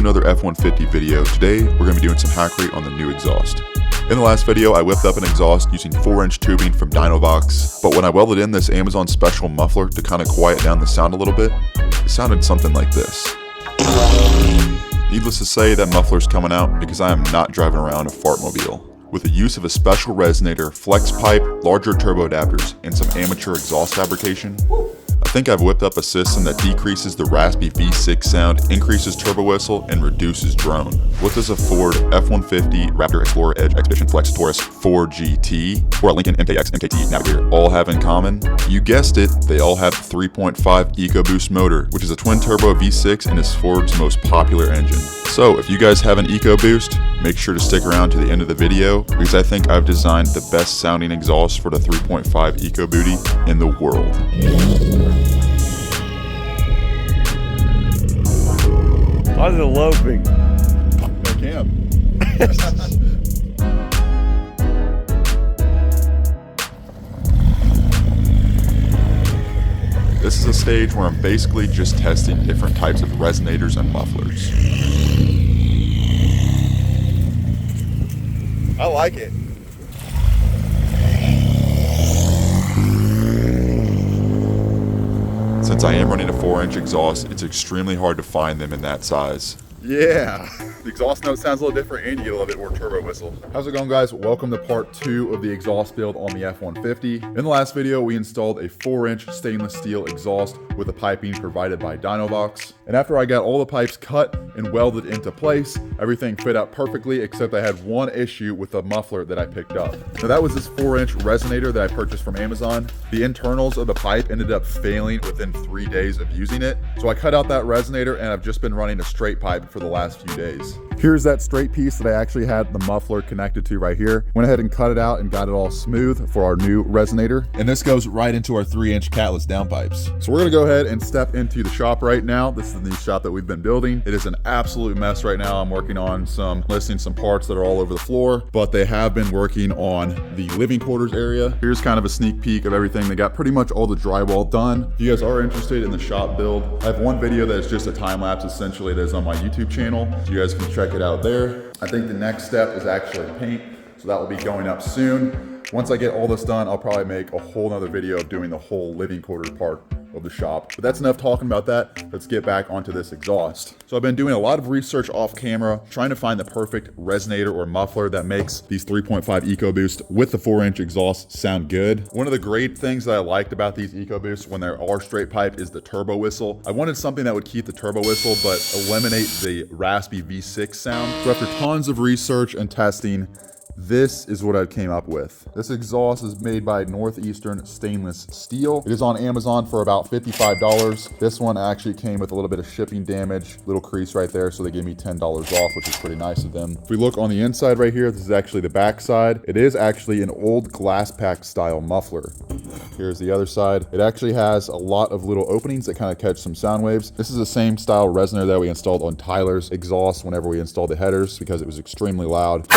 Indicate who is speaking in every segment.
Speaker 1: another F-150 video. Today, we're going to be doing some hack rate on the new exhaust. In the last video, I whipped up an exhaust using 4-inch tubing from Dinovox, but when I welded in this Amazon special muffler to kind of quiet down the sound a little bit, it sounded something like this. Needless to say, that muffler's coming out because I am not driving around a fartmobile. With the use of a special resonator, flex pipe, larger turbo adapters, and some amateur exhaust fabrication, I think I've whipped up a system that decreases the raspy V6 sound, increases turbo whistle, and reduces drone. What does a Ford F-150, Raptor, Explorer, Edge, Expedition, Flex, Taurus, Ford GT, or a Lincoln MKX, MKT, Navigator all have in common? You guessed it, they all have the 3.5 EcoBoost motor, which is a twin-turbo V6 and is Ford's most popular engine. So if you guys have an EcoBoost, make sure to stick around to the end of the video because I think I've designed the best sounding exhaust for the 3.5 EcoBooty in the world.
Speaker 2: Why is it loping?
Speaker 1: I can. This is a stage where I'm basically just testing different types of resonators and mufflers.
Speaker 3: I like it.
Speaker 1: Since I am running a 4-inch exhaust, it's extremely hard to find them in that size.
Speaker 3: Yeah, the exhaust note sounds a little different and you get a little bit more turbo whistle.
Speaker 1: How's it going, guys? Welcome to part 2 of the exhaust build on the F-150. In the last video, we installed a 4-inch stainless steel exhaust with the piping provided by Dinovox. And after I got all the pipes cut and welded into place, everything fit out perfectly except I had one issue with the muffler that I picked up. Now that was this 4-inch resonator that I purchased from Amazon. The internals of the pipe ended up failing within 3 days of using it. So I cut out that resonator and I've just been running a straight pipe for the last few days. Here's that straight piece that I actually had the muffler connected to right here. Went ahead and cut it out and got it all smooth for our new resonator. And this goes right into our 3-inch catless downpipes. So we're gonna go ahead and step into the shop right now. This is the new shop that we've been building. It is an absolute mess right now. I'm working on listing some parts that are all over the floor, but they have been working on the living quarters area. Here's kind of a sneak peek of everything. They got pretty much all the drywall done. If you guys are interested in the shop build, I have one video that is just a time lapse essentially that is on my YouTube channel. So you guys can check it out there. I think the next step is actually paint. So that will be going up soon. Once I get all this done, I'll probably make a whole nother video of doing the whole living quarters part of the shop. But that's enough talking about that. Let's get back onto this exhaust. So I've been doing a lot of research off camera, trying to find the perfect resonator or muffler that makes these 3.5 EcoBoost with the 4-inch exhaust sound good. One of the great things that I liked about these EcoBoosts when they are straight pipe is the turbo whistle. I wanted something that would keep the turbo whistle but eliminate the raspy V6 sound. So after tons of research and testing, this is what I came up with. This exhaust is made by Northeastern Stainless Steel. It is on Amazon for about $55. This one actually came with a little bit of shipping damage, little crease right there, so they gave me $10 off, which is pretty nice of them. If we look on the inside right here, this is actually the back side. It is actually an old glass pack style muffler. Here's the other side. It actually has a lot of little openings that kind of catch some sound waves. This is the same style resonator that we installed on Tyler's exhaust whenever we installed the headers because it was extremely loud.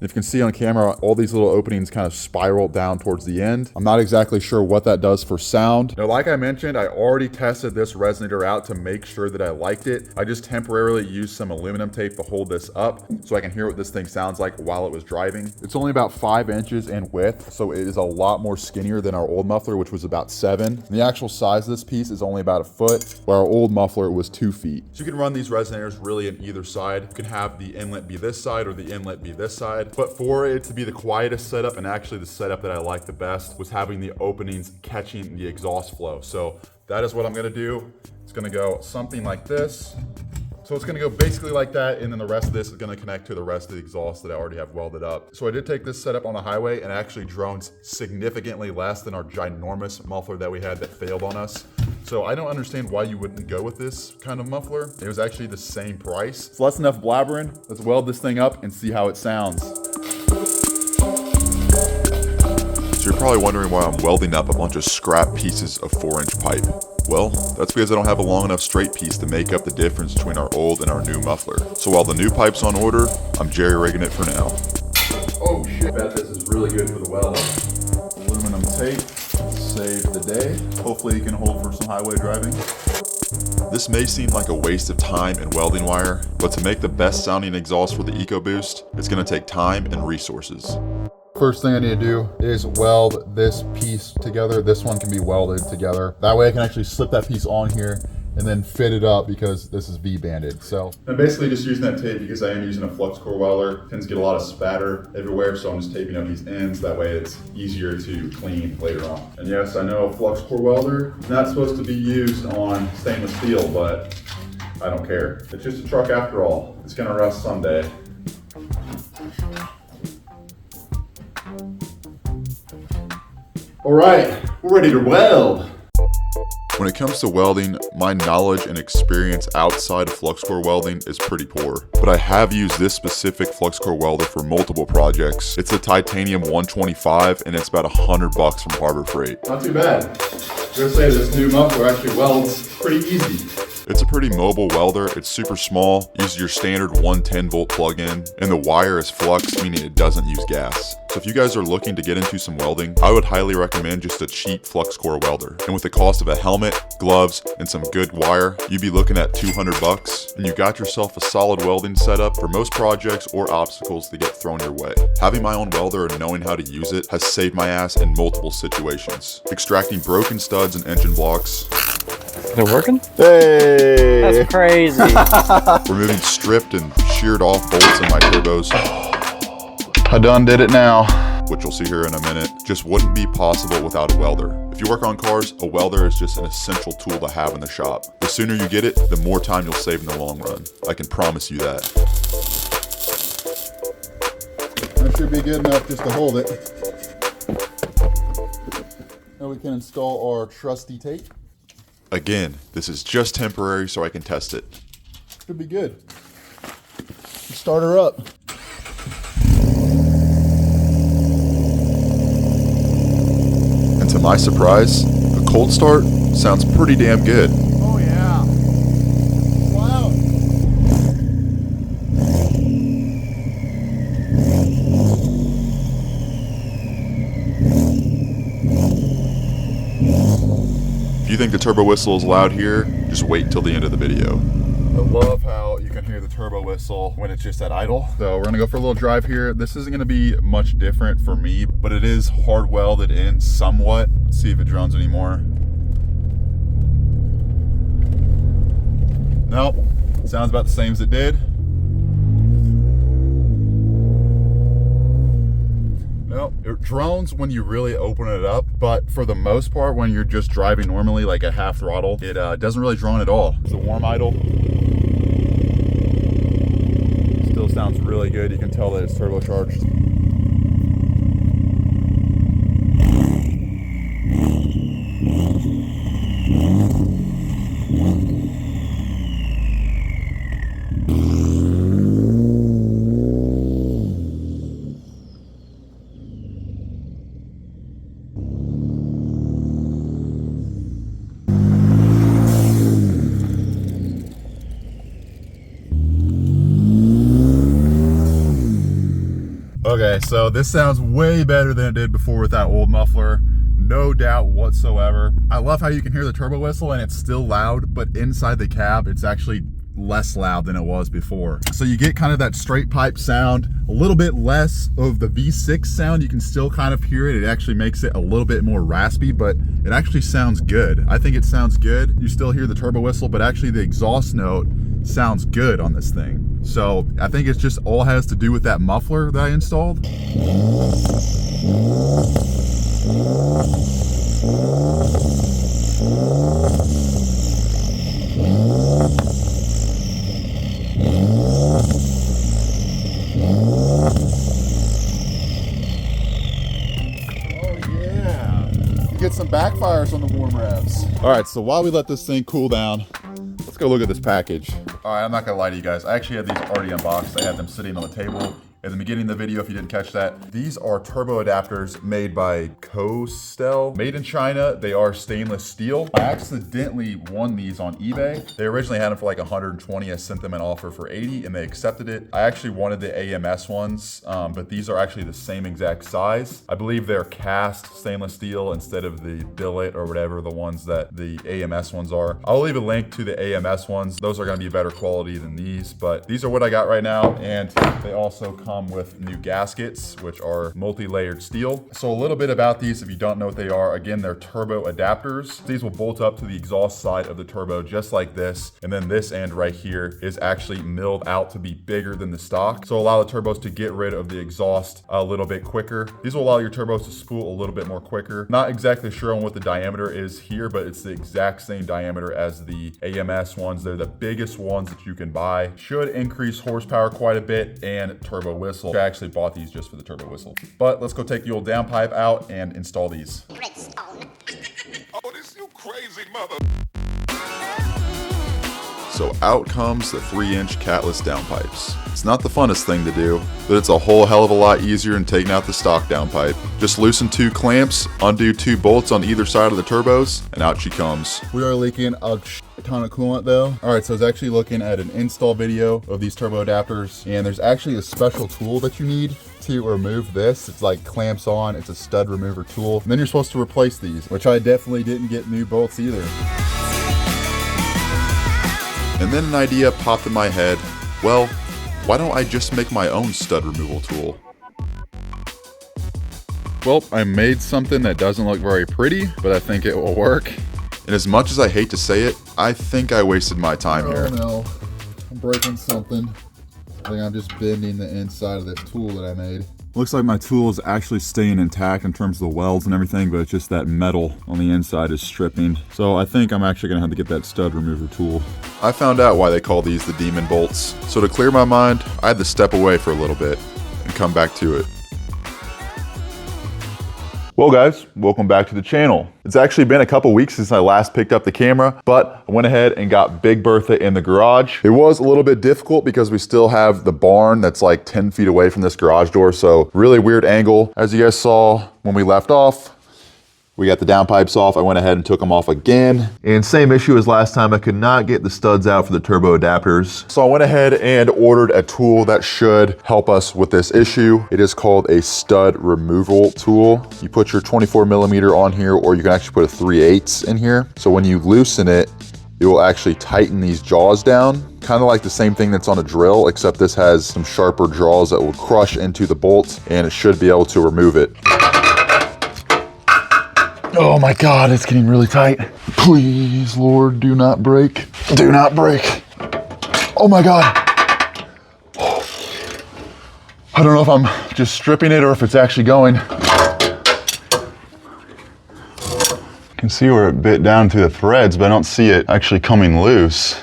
Speaker 1: If you can see on camera, all these little openings kind of spiral down towards the end. I'm not exactly sure what that does for sound. Now, like I mentioned, I already tested this resonator out to make sure that I liked it. I just temporarily used some aluminum tape to hold this up so I can hear what this thing sounds like while it was driving. It's only about 5 inches in width, so it is a lot more skinnier than our old muffler, which was about 7. And the actual size of this piece is only about 1 foot, where our old muffler was 2 feet. So you can run these resonators really on either side. You can have the inlet be this side or the inlet be this side. But for it to be the quietest setup, and actually the setup that I liked the best, was having the openings catching the exhaust flow. So that is what I'm gonna do. It's gonna go something like this. So it's gonna go basically like that, and then the rest of this is gonna connect to the rest of the exhaust that I already have welded up. So I did take this setup on the highway, and it actually drones significantly less than our ginormous muffler that we had that failed on us. So I don't understand why you wouldn't go with this kind of muffler. It was actually the same price. So that's enough blabbering. Let's weld this thing up and see how it sounds. So you're probably wondering why I'm welding up a bunch of scrap pieces of 4-inch pipe. Well, that's because I don't have a long enough straight piece to make up the difference between our old and our new muffler. So while the new pipe's on order, I'm jerry-rigging it for now. Oh shit, I bet this is really good for the weld. Aluminum aluminum tape, save the day. Hopefully it can hold for some highway driving. This may seem like a waste of time and welding wire, but to make the best sounding exhaust for the EcoBoost, it's going to take time and resources. First thing I need to do is weld this piece together. This one can be welded together. That way I can actually slip that piece on here and then fit it up because this is V-banded. So I'm basically just using that tape because I am using a flux core welder. It tends to get a lot of spatter everywhere, so I'm just taping up these ends. That way it's easier to clean later on. And yes, I know a flux core welder is not supposed to be used on stainless steel, but I don't care. It's just a truck after all. It's gonna rust someday. All right, we're ready to weld. When it comes to welding, my knowledge and experience outside of flux core welding is pretty poor. But I have used this specific flux core welder for multiple projects. It's a titanium 125 and it's about $100 from Harbor Freight. Not too bad. I'm gonna say this new muffler actually welds pretty easy. It's a pretty mobile welder. It's super small, uses your standard 110 volt plug-in, and the wire is flux, meaning it doesn't use gas. So if you guys are looking to get into some welding, I would highly recommend just a cheap flux core welder. And with the cost of a helmet, gloves, and some good wire, you'd be looking at $200, and you got yourself a solid welding setup for most projects or obstacles that get thrown your way. Having my own welder and knowing how to use it has saved my ass in multiple situations. Extracting broken studs and engine blocks.
Speaker 2: Is it working?
Speaker 1: Hey!
Speaker 2: That's crazy.
Speaker 1: Removing stripped and sheared off bolts in my turbos. I done did it now. Which you'll see here in a minute, just wouldn't be possible without a welder. If you work on cars, a welder is just an essential tool to have in the shop. The sooner you get it, the more time you'll save in the long run. I can promise you that. That should be good enough just to hold it. Now we can install our trusty tape. Again, this is just temporary so I can test it. Should be good. Start her up. And to my surprise, the cold start sounds pretty damn good. Oh yeah. Wow. If you think the turbo whistle is loud here, just wait till the end of the video. I love how you can hear the turbo whistle when it's just at idle. So we're gonna go for a little drive here. This isn't gonna be much different for me, but it is hard welded in somewhat. Let's see if it drones anymore. Nope, sounds about the same as it did. No, it drones when you really open it up, but for the most part, when you're just driving normally, like at half throttle, it doesn't really drone at all. It's a warm idle. Still sounds really good. You can tell that it's turbocharged. Okay, so this sounds way better than it did before with that old muffler. No doubt whatsoever. I love how you can hear the turbo whistle and it's still loud, but inside the cab, it's actually less loud than it was before. So you get kind of that straight pipe sound, a little bit less of the V6 sound. You can still kind of hear it. It actually makes it a little bit more raspy, but it actually sounds good. I think it sounds good. You still hear the turbo whistle, but actually the exhaust note sounds good on this thing. So I think it's just all has to do with that muffler that I installed. Get some backfires on the warm revs. All right, so while we let this thing cool down, let's go look at this package. All right, I'm not gonna lie to you guys. I actually had these already unboxed. I had them sitting on the table in the beginning of the video if you didn't catch that. These are turbo adapters made by Costel, made in China. They are stainless steel. I accidentally won these on eBay. They originally had them for like 120. I sent them an offer for 80 and they accepted it. I actually wanted the AMS ones, but these are actually the same exact size. I believe they're cast stainless steel instead of the billet or whatever the ones that the AMS ones are. I'll leave a link to the AMS ones. Those are gonna be better quality than these, but these are what I got right now. And they also come with new gaskets, which are multi-layered steel. So a little bit about these, if you don't know what they are, again, they're turbo adapters. These will bolt up to the exhaust side of the turbo just like this. And then this end right here is actually milled out to be bigger than the stock. So allow the turbos to get rid of the exhaust a little bit quicker. These will allow your turbos to spool a little bit more quicker. Not exactly sure on what the diameter is here, but it's the exact same diameter as the AMS ones. They're the biggest ones that you can buy. Should increase horsepower quite a bit and turbo whistle. I actually bought these just for the turbo whistle. But let's go take the old downpipe out and install these.
Speaker 4: Oh, this you crazy mother.
Speaker 1: So out comes the 3-inch catless downpipes. It's not the funnest thing to do, but it's a whole hell of a lot easier than taking out the stock downpipe. Just loosen 2 clamps, undo 2 bolts on either side of the turbos, and out she comes. We are leaking a ton of coolant though. All right, so I was actually looking at an install video of these turbo adapters, and there's actually a special tool that you need to remove this. It's like clamps on, it's a stud remover tool. And then you're supposed to replace these, which I definitely didn't get new bolts either. And then an idea popped in my head. Well, why don't I just make my own stud removal tool? Well, I made something that doesn't look very pretty, but I think it will work. And as much as I hate to say it, I think I wasted my time here. Oh no, I'm breaking something. I think I'm just bending the inside of this tool that I made. Looks like my tool is actually staying intact in terms of the welds and everything, but it's just that metal on the inside is stripping. So I think I'm actually gonna have to get that stud remover tool. I found out why they call these the demon bolts. So to clear my mind, I had to step away for a little bit and come back to it. Well guys, welcome back to the channel. It's actually been a couple weeks since I last picked up the camera, but I went ahead and got Big Bertha in the garage. It was a little bit difficult because we still have the barn that's like 10 feet away from this garage door, so really weird angle. As you guys saw when we left off, we got the downpipes off. I went ahead and took them off again. And same issue as last time, I could not get the studs out for the turbo adapters. So I went ahead and ordered a tool that should help us with this issue. It is called a stud removal tool. You put your 24mm on here, or you can actually put a 3/8 in here. So when you loosen it, it will actually tighten these jaws down. Kind of like the same thing that's on a drill, except this has some sharper jaws that will crush into the bolt, and it should be able to remove it. Oh my God, it's getting really tight. Please, Lord, do not break. Do not break. Oh my God. I don't know if I'm just stripping it or if it's actually going. You can see where it bit down through the threads, but I don't see it actually coming loose.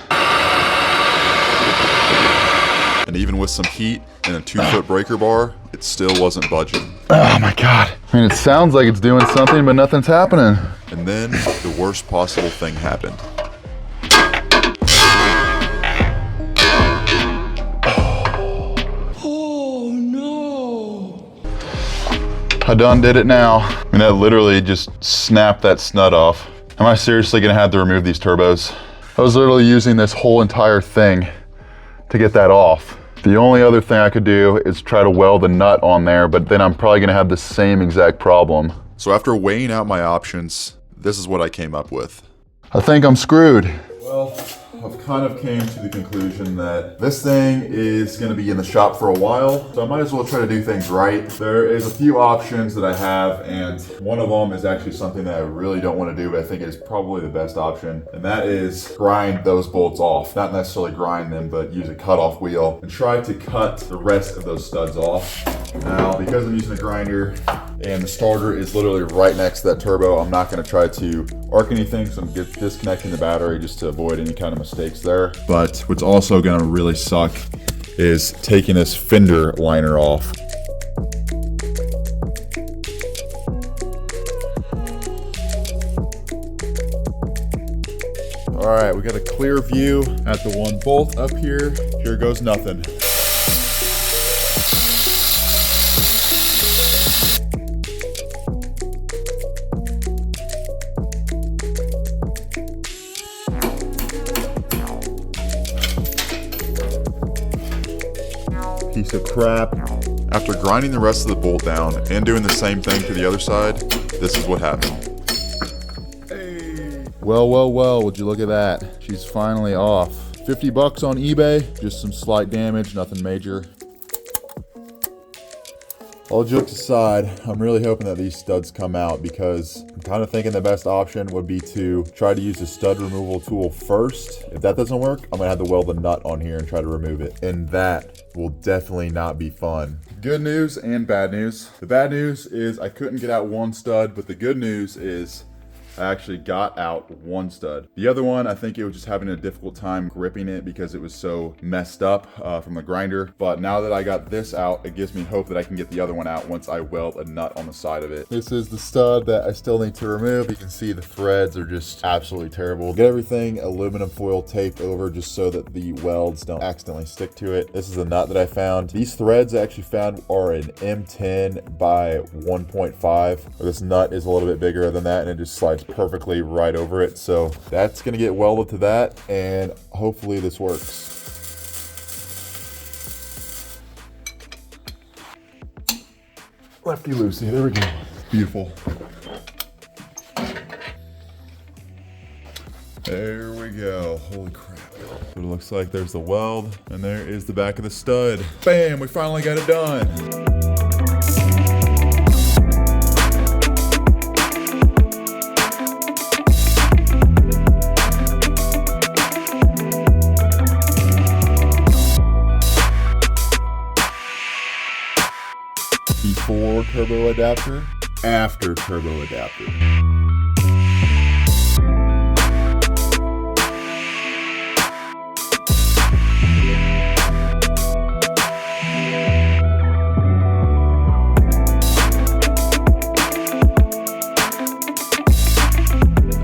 Speaker 1: And even with some heat and a 2-foot breaker bar, it still wasn't budging. Oh my God. I mean, it sounds like it's doing something, but nothing's happening. And then the worst possible thing happened.
Speaker 4: Oh no.
Speaker 1: I done did it now. I mean, that literally just snapped that stud off. Am I seriously gonna have to remove these turbos? I was literally using this whole entire thing to get that off. The only other thing I could do is try to weld a nut on there, but then I'm probably gonna have the same exact problem. So after weighing out my options, this is what I came up with. I think I'm screwed. Well, I've kind of came to the conclusion that this thing is going to be in the shop for a while, so I might as well try to do things right. There is a few options that I have, and one of them is actually something that I really don't want to do, but I think is probably the best option, and that is grind those bolts off. Not necessarily grind them, but use a cutoff wheel and try to cut the rest of those studs off. Now, because I'm using a grinder and the starter is literally right next to that turbo, I'm not going to try to arc anything, so I'm disconnecting the battery just to avoid any kind of mistakes there. But what's also going to really suck is taking this fender liner off. All right, we got a clear view at the one bolt up here. Here goes nothing. piece of crap. After grinding the rest of the bolt down and doing the same thing to the other side, this is what happened.
Speaker 3: Hey.
Speaker 1: Well, would you look at that? She's finally off. 50 bucks on eBay, just some slight damage, nothing major. All jokes aside, I'm really hoping that these studs come out because I'm kind of thinking the best option would be to try to use the stud removal tool first. If that doesn't work, I'm gonna have to weld the nut on here and try to remove it. And that will definitely not be fun. Good news and bad news. The bad news is I couldn't get out one stud, but the good news is I actually got out one stud. The other one, I think it was just having a difficult time gripping it because it was so messed up from the grinder. But now that I got this out, it gives me hope that I can get the other one out once I weld a nut on the side of it. This is the stud that I still need to remove. You can see the threads are just absolutely terrible. Get everything aluminum foil taped over just so that the welds don't accidentally stick to it. This is the nut that I found. These threads I actually found are an M10 by 1.5. This nut is a little bit bigger than that and it just slides perfectly right over it. So that's gonna get welded to that and hopefully this works. Lefty loosey, there we go. Beautiful. There we go. Holy crap. So it looks like there's the weld and there is the back of the stud. Bam, we finally got it done. Before turbo adapter, after turbo adapter.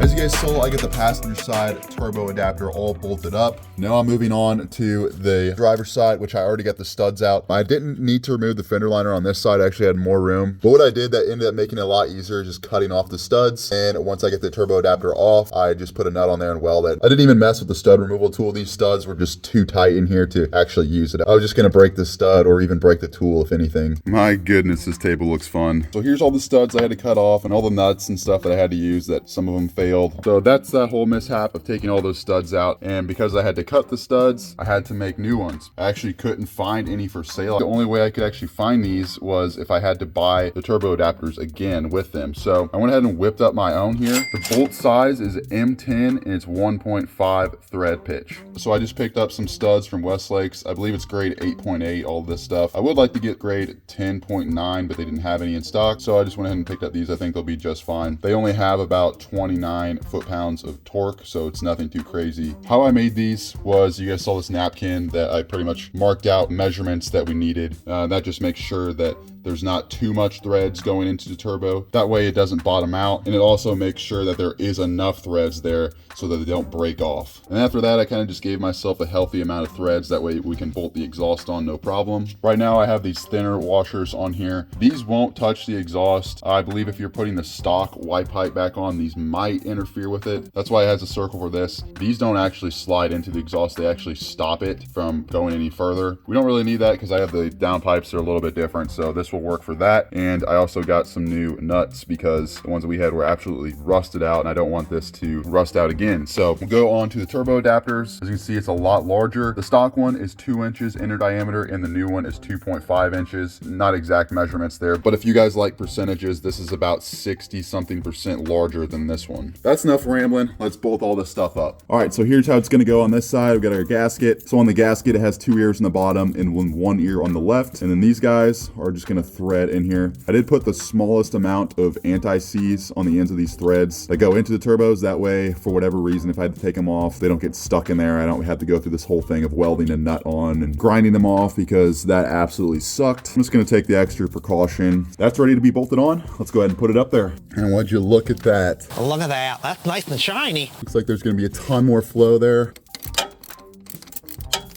Speaker 1: As you guys saw, I get the passenger side turbo adapter all bolted up. Now I'm moving on to the driver's side, which I already got the studs out. I didn't need to remove the fender liner on this side. I actually had more room. But what I did that ended up making it a lot easier, just cutting off the studs. And once I get the turbo adapter off, I just put a nut on there and weld it. I didn't even mess with the stud removal tool. These studs were just too tight in here to actually use it. I was just gonna break the stud or even break the tool, if anything.
Speaker 3: My goodness, this table looks fun.
Speaker 1: So here's all the studs I had to cut off and all the nuts and stuff that I had to use that some of them failed. So that's that whole mishap of taking all those studs out. And because I had to cut the studs, I had to make new ones. I actually couldn't find any for sale. The only way I could actually find these was if I had to buy the turbo adapters again with them. So I went ahead and whipped up my own here. The bolt size is M10 and it's 1.5 thread pitch. So I just picked up some studs from Westlake's. I believe it's grade 8.8, all this stuff. I would like to get grade 10.9, but they didn't have any in stock. So I just went ahead and picked up these. I think they'll be just fine. They only have about 29 foot-pounds of torque, so it's nothing too crazy. How I made these was, you guys saw this napkin that I pretty much marked out measurements that we needed. That just makes sure that there's not too much threads going into the turbo. That way it doesn't bottom out, and it also makes sure that there is enough threads there so that they don't break off. And after that, I kind of just gave myself a healthy amount of threads. That way we can bolt the exhaust on no problem. Right now I have these thinner washers on here. These won't touch the exhaust. I believe if you're putting the stock Y pipe back on, these might interfere with it. That's why it has a circle for this. These don't actually slide into the exhaust. They actually stop it from going any further. We don't really need that because I have the down pipes that are a little bit different. So this will work for that. And I also got some new nuts because the ones that we had were absolutely rusted out and I don't want this to rust out again. So we'll go on to the turbo adapters. As you can see, it's a lot larger. The stock one is 2 inches inner diameter and the new one is 2.5 inches. Not exact measurements there, but if you guys like percentages, this is about 60 something % larger than this one. That's enough rambling. Let's bolt all this stuff up. All right, so here's how it's gonna go on this side. We've got our gasket. So on the gasket, it has 2 ears in the bottom and one ear on the left. And then these guys are just gonna thread in here. I did put the smallest amount of anti-seize on the ends of these threads that go into the turbos. That way, for whatever reason, if I had to take them off, they don't get stuck in there. I don't have to go through this whole thing of welding a nut on and grinding them off because that absolutely sucked. I'm just gonna take the extra precaution. That's ready to be bolted on. Let's go ahead and put it up there. And would you look at that?
Speaker 5: Look at that. That's nice and shiny.
Speaker 1: Looks like there's gonna be a ton more flow there.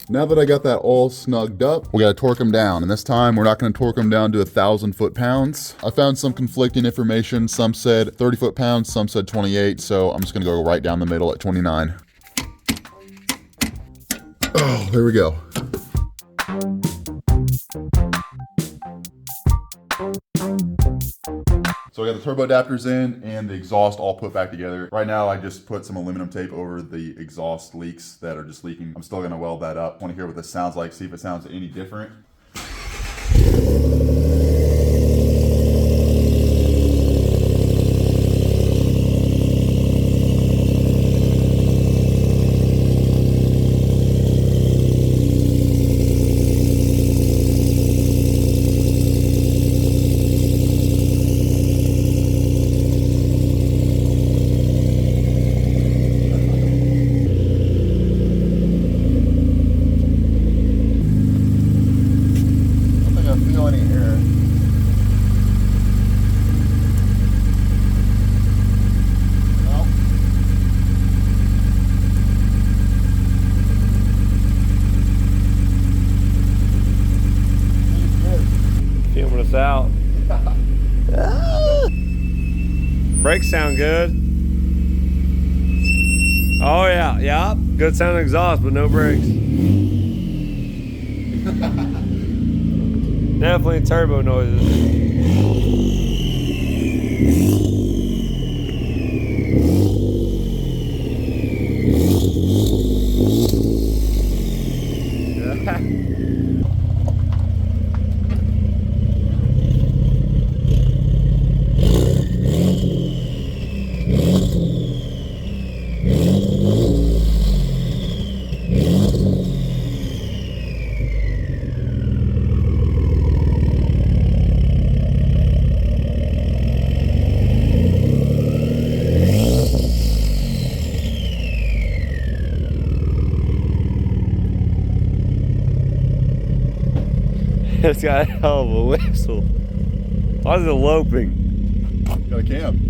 Speaker 1: Now that I got that all snugged up, we gotta torque them down. And this time, we're not gonna torque them down to 1,000 foot-pounds. I found some conflicting information. Some said 30 foot-pounds, some said 28. So I'm just gonna go right down the middle at 29. Oh, there we go. So I got the turbo adapters in and the exhaust all put back together. Right now I just put some aluminum tape over the exhaust leaks that are just leaking. I'm still gonna weld that up. I wanna hear what this sounds like, see if it sounds any different.
Speaker 2: Out. Brakes sound good. Oh yeah, yeah. Good sound exhaust, but no brakes. Definitely turbo noises. It's got a hell of a whistle. Why is it loping?
Speaker 1: Got a cam.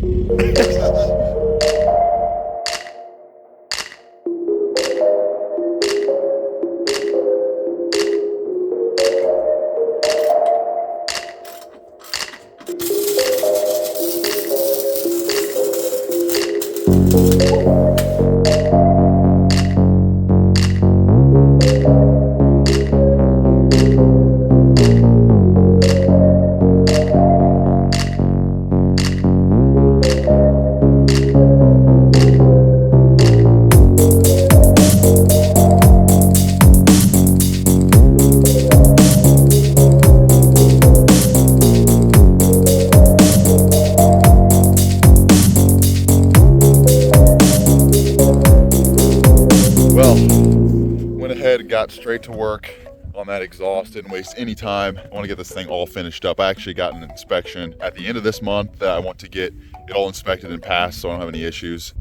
Speaker 1: Got straight to work on that exhaust, didn't waste any time. I want to get this thing all finished up. I actually got an inspection at the end of this month that I want to get it all inspected and passed so I don't have any issues.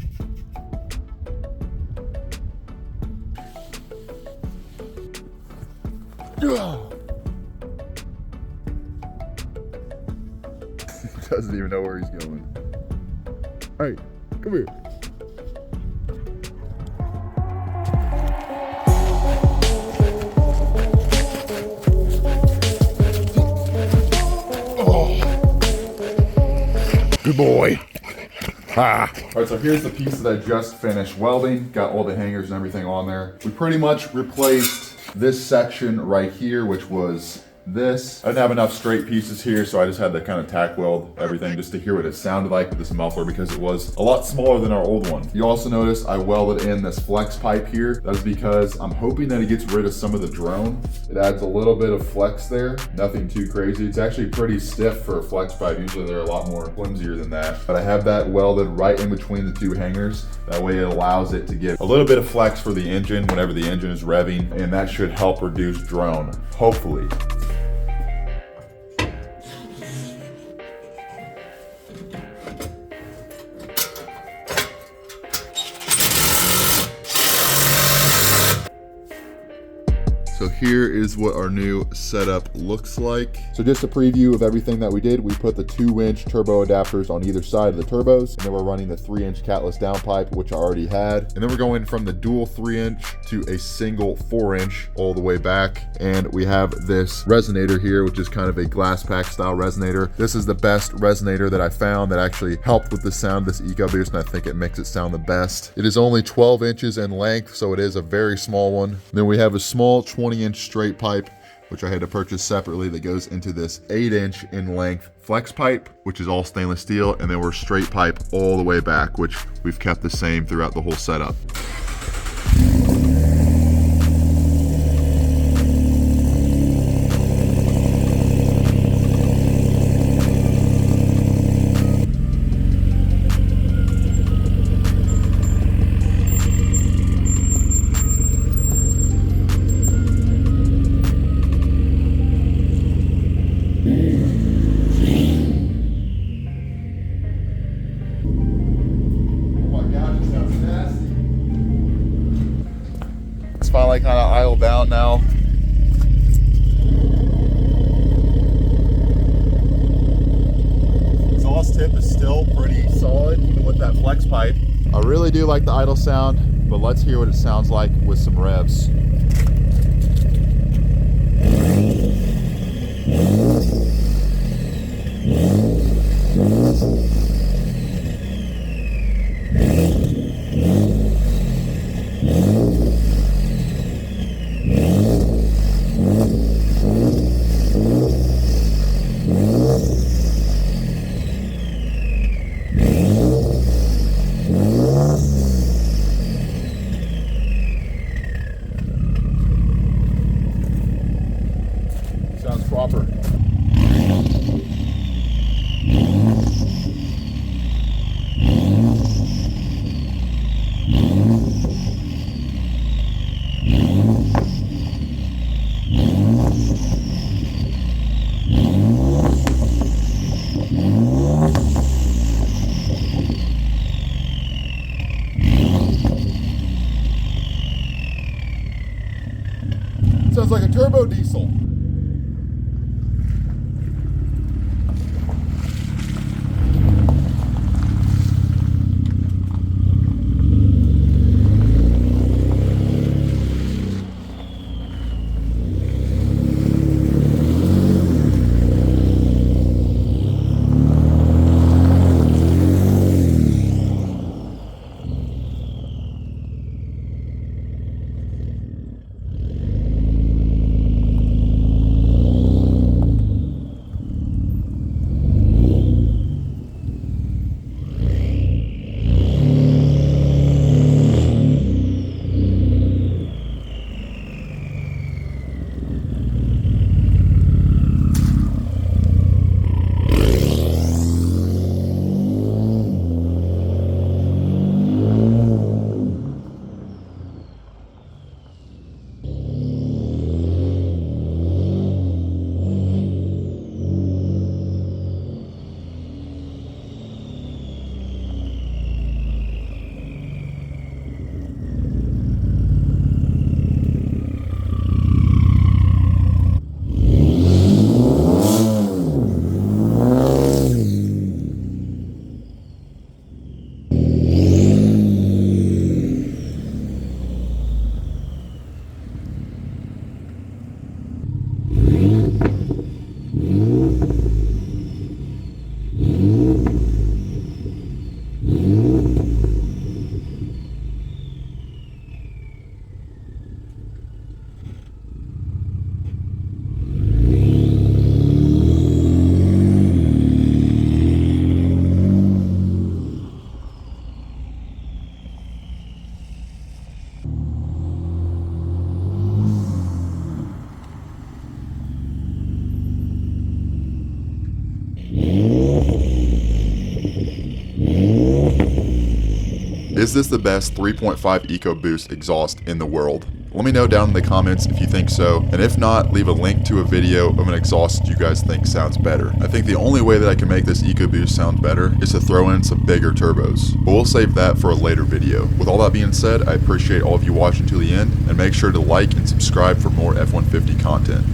Speaker 1: Doesn't even know where he's going. All right, come here. Good boy. Ah. All right, so here's the piece that I just finished welding. Got all the hangers and everything on there. We pretty much replaced this section right here, which was this. I didn't have enough straight pieces here, so I just had to kind of tack weld everything just to hear what it sounded like with this muffler because it was a lot smaller than our old one. You also notice I welded in this flex pipe here. That is because I'm hoping that it gets rid of some of the drone. It adds a little bit of flex there, nothing too crazy. It's actually pretty stiff for a flex pipe. Usually they're a lot more flimsier than that. But I have that welded right in between the two hangers. That way it allows it to get a little bit of flex for the engine whenever the engine is revving, and that should help reduce drone, hopefully. So here is what our new setup looks like. So just a preview of everything that we did. We put the 2-inch turbo adapters on either side of the turbos, and then we're running the 3-inch catless downpipe, which I already had. And then we're going from the dual 3-inch to a single 4-inch all the way back. And we have this resonator here, which is kind of a glass pack style resonator. This is the best resonator that I found that actually helped with the sound of this EcoBoost, and I think it makes it sound the best. It is only 12 inches in length, so it is a very small one. And then we have a small 20-inch straight pipe which I had to purchase separately, that goes into this 8-inch in length flex pipe, which is all stainless steel, and then we're straight pipe all the way back, which we've kept the same throughout the whole setup. Finally kind of idle down now. Exhaust tip is still pretty solid even with that flex pipe. I really do like the idle sound, but let's hear what it sounds like with some revs. Sounds proper. Sounds like a turbo diesel. Is this the best 3.5 EcoBoost exhaust in the world? Let me know down in the comments if you think so, and if not, leave a link to a video of an exhaust you guys think sounds better. I think the only way that I can make this EcoBoost sound better is to throw in some bigger turbos, but we'll save that for a later video. With all that being said, I appreciate all of you watching to the end, and make sure to like and subscribe for more F-150 content.